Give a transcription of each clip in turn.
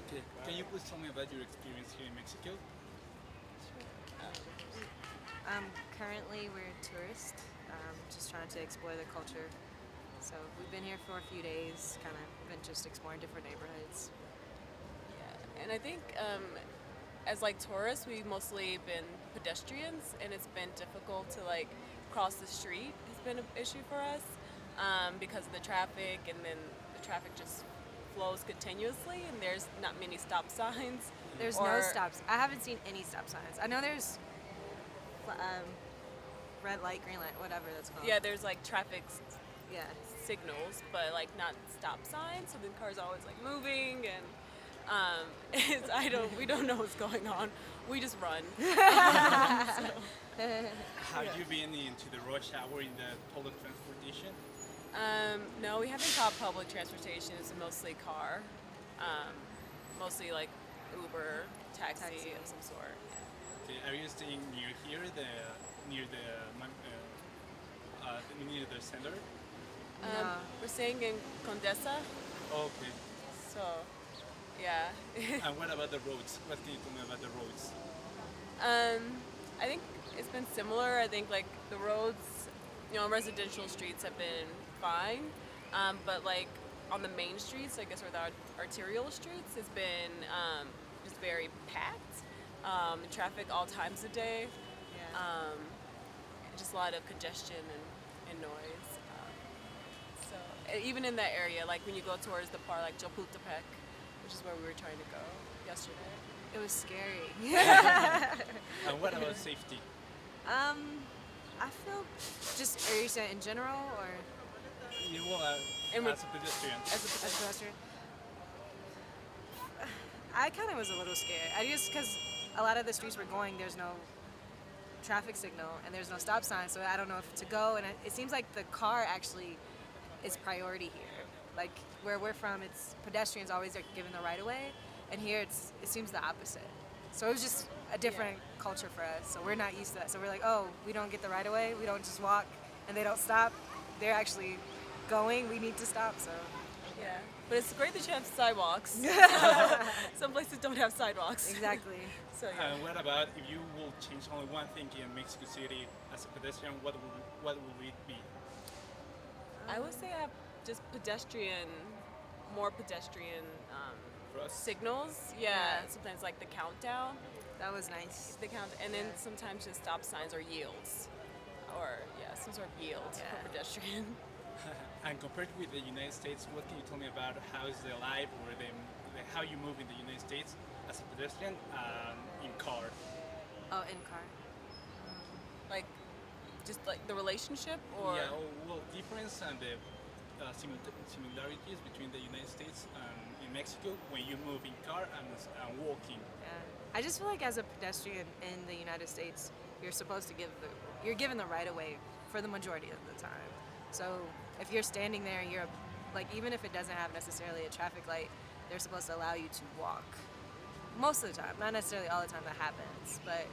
Okay. Can you please tell me about your experience here in Mexico? Currently, we're tourists, just trying to explore the culture. So we've been here for a few days, kind of been just exploring different neighborhoods. Yeah, and I think as like tourists, we've mostly been pedestrians, and it's been difficult to like cross the street. Has been an issue for us because of the traffic, and then the traffic just flows continuously, and there's not many stop signs. There's or, no stops. I haven't seen any stop signs. I know there's red light, green light, whatever that's called. Yeah, there's like traffic Yeah. signals, but like not stop signs. So the car's always like moving, and we don't know what's going on. We just run. Have you been into the rush hour in the public transportation? No, we haven't caught public transportation. It's mostly car, mostly like Uber, taxi of some sort. Okay. Are you staying near here, near the near the center? No. We're staying in Condesa, Okay. so yeah. And what about the roads? What can you tell me about the roads? I think it's been similar. I think like the roads, residential streets have been fine, but like on the main streets, I guess, or the arterial streets, has been just very packed. Traffic all times of day. Yeah. Just a lot of congestion and noise. So even in that area, like when you go towards the park, like Chapultepec, which is where we were trying to go yesterday. It was scary. And what about safety? I feel just, are you saying in general or You will, And as a pedestrian. As a as a pedestrian? I kind of was a little scared. I just, because a lot of the streets we're going, there's no traffic signal and there's no stop sign, so I don't know if to go. And it seems like the car actually is priority here. Like where we're from, it's pedestrians always are given the right of way, and here it seems the opposite. So it was just a different culture for us. So we're not used to that. So we're like, oh, we don't get the right of way. We don't just walk, and they don't stop. They're actually going. We need to stop. So Yeah, but it's great that you have sidewalks. Some places don't have sidewalks. exactly. So yeah. And what about if you will change only one thing in Mexico City as a pedestrian? What will it be? I would say I have just more pedestrian For us? signals. Yeah, Yeah. sometimes like the countdown, That was nice. and then Yeah. sometimes just stop signs or yields, or some sort of yield Yeah. for pedestrian. And compared with the United States, what can you tell me about how is the life or how you move in the United States as a pedestrian in car? Oh, in car. Like, just like the relationship, or Yeah, well, difference and the similarities between the United States and in Mexico when you move in car and walking. Yeah. I just feel like as a pedestrian in the United States, you're supposed to you're given the right of way for the majority of the time. So if you're standing there, you're like, even if it doesn't have necessarily a traffic light, they're supposed to allow you to walk. Most of the time, not necessarily all the time that happens, but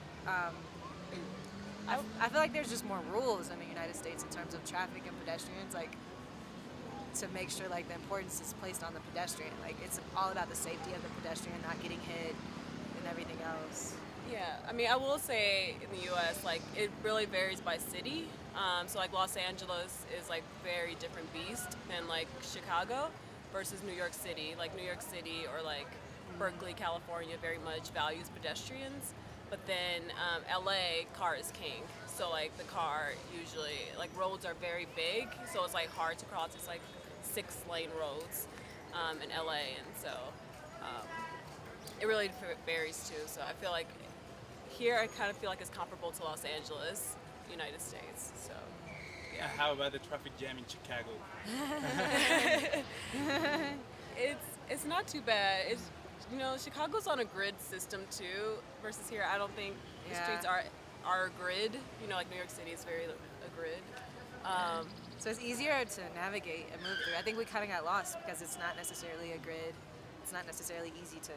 I feel like there's just more rules in the United States in terms of traffic and pedestrians, like to make sure like the importance is placed on the pedestrian. Like it's all about the safety of the pedestrian, not getting hit and everything else. Yeah, I mean, I will say in the U.S., like, it really varies by city. So, like, Los Angeles is, like, very different beast than, like, Chicago versus New York City. Like, New York City or, like, Berkeley, California very much values pedestrians. But then L.A., car is king. So, like, the car usually, like, roads are very big. So, it's, like, hard to cross. It's, like, 6-lane roads in L.A. And so it really varies, too. So, I feel like here, I kind of feel like it's comparable to Los Angeles, United States. So, And how about the traffic jam in Chicago? it's not too bad. It's Chicago's on a grid system too, versus here. I don't think the Yeah. streets are a grid. Like New York City is very a grid. So it's easier to navigate and move through. I think we kind of got lost because it's not necessarily a grid. It's not necessarily easy to.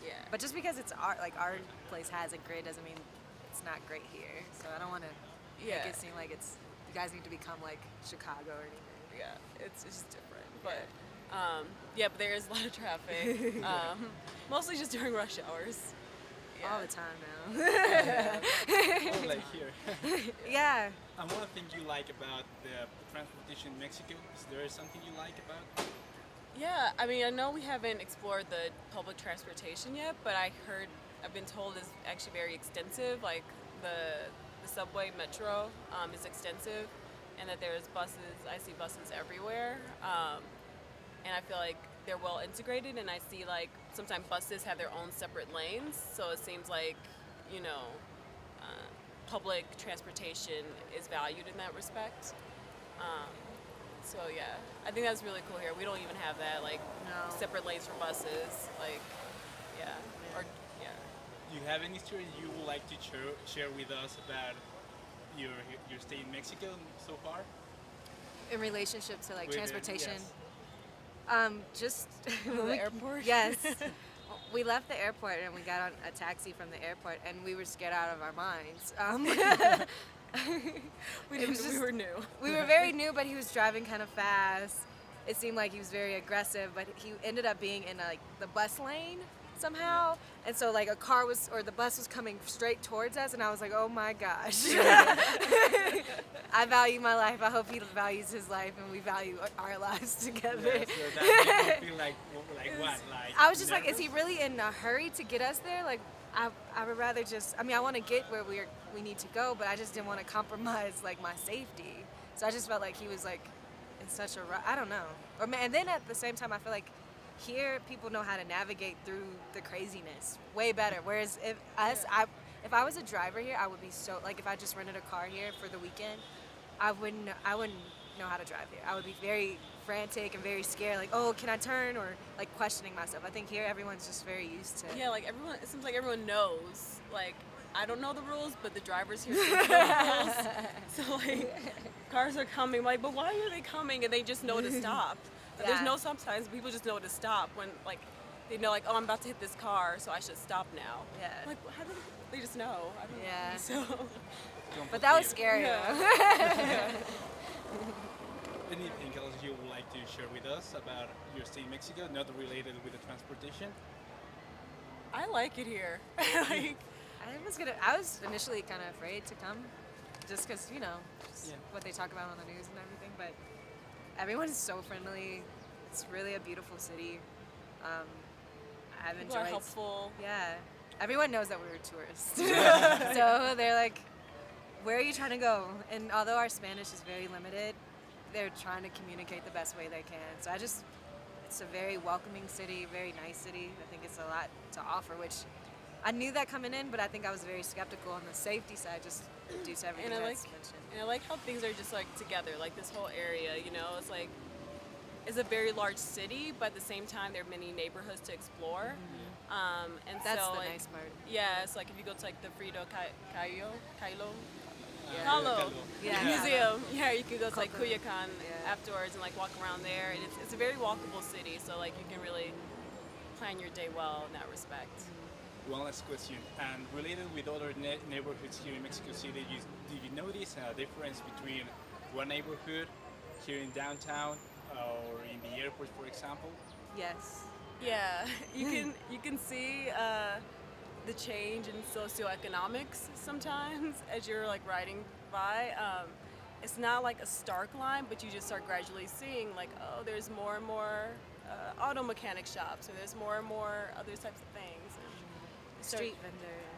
Yeah. But just because it's our place has a grid doesn't mean it's not great here. So I don't want to Yeah. make it seem like you guys need to become like Chicago or anything. Yeah, it's just different. But Yeah, but there is a lot of traffic. Mostly just during rush hours. Yeah. All the time now. Oh, like here. Yeah. And one thing you like about the transportation in Mexico? Is there something you like about? Yeah, I mean, I know we haven't explored the public transportation yet, but I've been told is actually very extensive. Like the subway metro is extensive, and that there's buses. I see buses everywhere, and I feel like they're well integrated. And I see like sometimes buses have their own separate lanes, so it seems like you know public transportation is valued in that respect. So yeah, I think that's really cool here. We don't even have that, like No. separate lanes for buses. Like, yeah, or yeah. Do you have any story you would like to share with us about your stay in Mexico so far? In relationship to like With, transportation. yes. Just The airport. Yes. We left the airport and we got on a taxi from the airport and we were scared out of our minds. We It was just- were new. We were very new, but he was driving kind of fast. It seemed like he was very aggressive, but he ended up being in like the bus lane somehow. And so like the bus was coming straight towards us and I was like, oh my gosh. I value my life. I hope he values his life and we value our lives together. Yeah, so that made you feel like what? Like I was just like, nervous? is he really in a hurry to get us there? Like, I would rather just, I mean, I want to get where we need to go, but I just didn't want to compromise like my safety. So I just felt like he was like in such a I don't know. And then at the same time, I feel like here people know how to navigate through the craziness way better. Whereas if I was a driver here, I would be so like if I just rented a car here for the weekend, I wouldn't know how to drive here. I would be very frantic and very scared, like, oh, can I turn, or like questioning myself. I think here everyone's just very used to. Yeah, like everyone. It seems like everyone knows. Like I don't know the rules, but the drivers here seem to know the rules. So like cars are coming, like, but why are they coming? And they just know to stop. Yeah. There's no sometimes people just know to stop when like they know like, oh, I'm about to hit this car, so I should stop now. Yeah. Like how do they just know? I don't Yeah. know. So But that was scary. Yeah. Though. Anything else you would like to share with us about your stay in Mexico, not related with the transportation? I like it here. Like I was initially kind of afraid to come, just because Yeah. what they talk about on the news and everything. But everyone's so friendly. It's really a beautiful city. I've people are enjoyed. helpful. Yeah, everyone knows that we were tourists, so they're like, "Where are you trying to go?" And although our Spanish is very limited, they're trying to communicate the best way they can. So it's a very welcoming city, very nice city. I think it's a lot to offer, which I knew that coming in, but I think I was very skeptical on the safety side, just due to everything And I that's like mentioned. and I like how things are just like together, like this whole area, it's like it's a very large city, but at the same time there are many neighborhoods to explore. And That's so the like nice part. yeah, it's like if you go to like the Frida Kahlo Yeah. Kahlo Yeah. museum, yeah, you can go to like Called the- Culiacan yeah. afterwards and like walk around there, and it's a very walkable city, so like you can really plan your day well in that respect. One last question, and related with other neighborhoods here in Mexico City, do you notice a difference between one neighborhood here in downtown or in the airport, for example? Yes. Yeah, you can see the change in socioeconomics sometimes as you're like riding by. It's not like a stark line, but you just start gradually seeing like, oh, there's more and more auto mechanic shops, or there's more and more other types of things. And you start-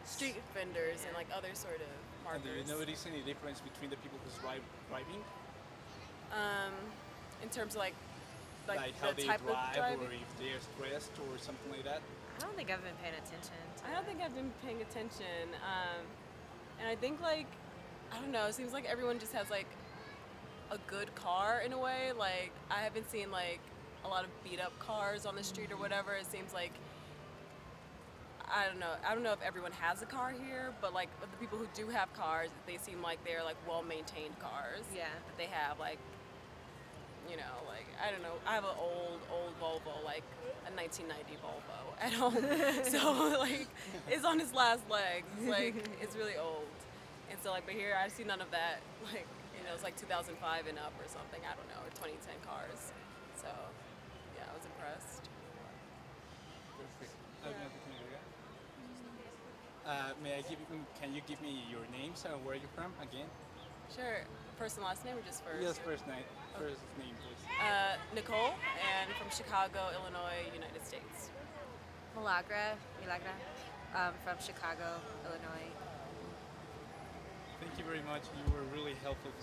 Street vendors. and like other sort of And do you markers. notice any difference between the people who's driving? In terms of like How the they type of drive, driving. or if they're stressed or something like that? I don't think I've been paying attention. I don't think I've been paying attention. And I think like, I don't know, it seems like everyone just has like a good car in a way. Like I haven't seen like a lot of beat up cars on the street or whatever. It seems like, I don't know if everyone has a car here, but like the people who do have cars, they seem like they're like well maintained cars. Yeah. That they have like, like, I don't know, I have an old Volvo, like a 1990 Volvo at home. So like it's on its last legs. Like it's really old. And so like, but here I see none of that. Like, it's like 2005 and up or something. I don't know, or 2010 cars. So yeah. impressed. Perfect. Yeah. Can you give me your names and where you're from again? Sure. First and last name or just first? Yes, first name, please. Nicole, and from Chicago, Illinois, United States. Milagra, from Chicago, Illinois. Thank you very much. You were really helpful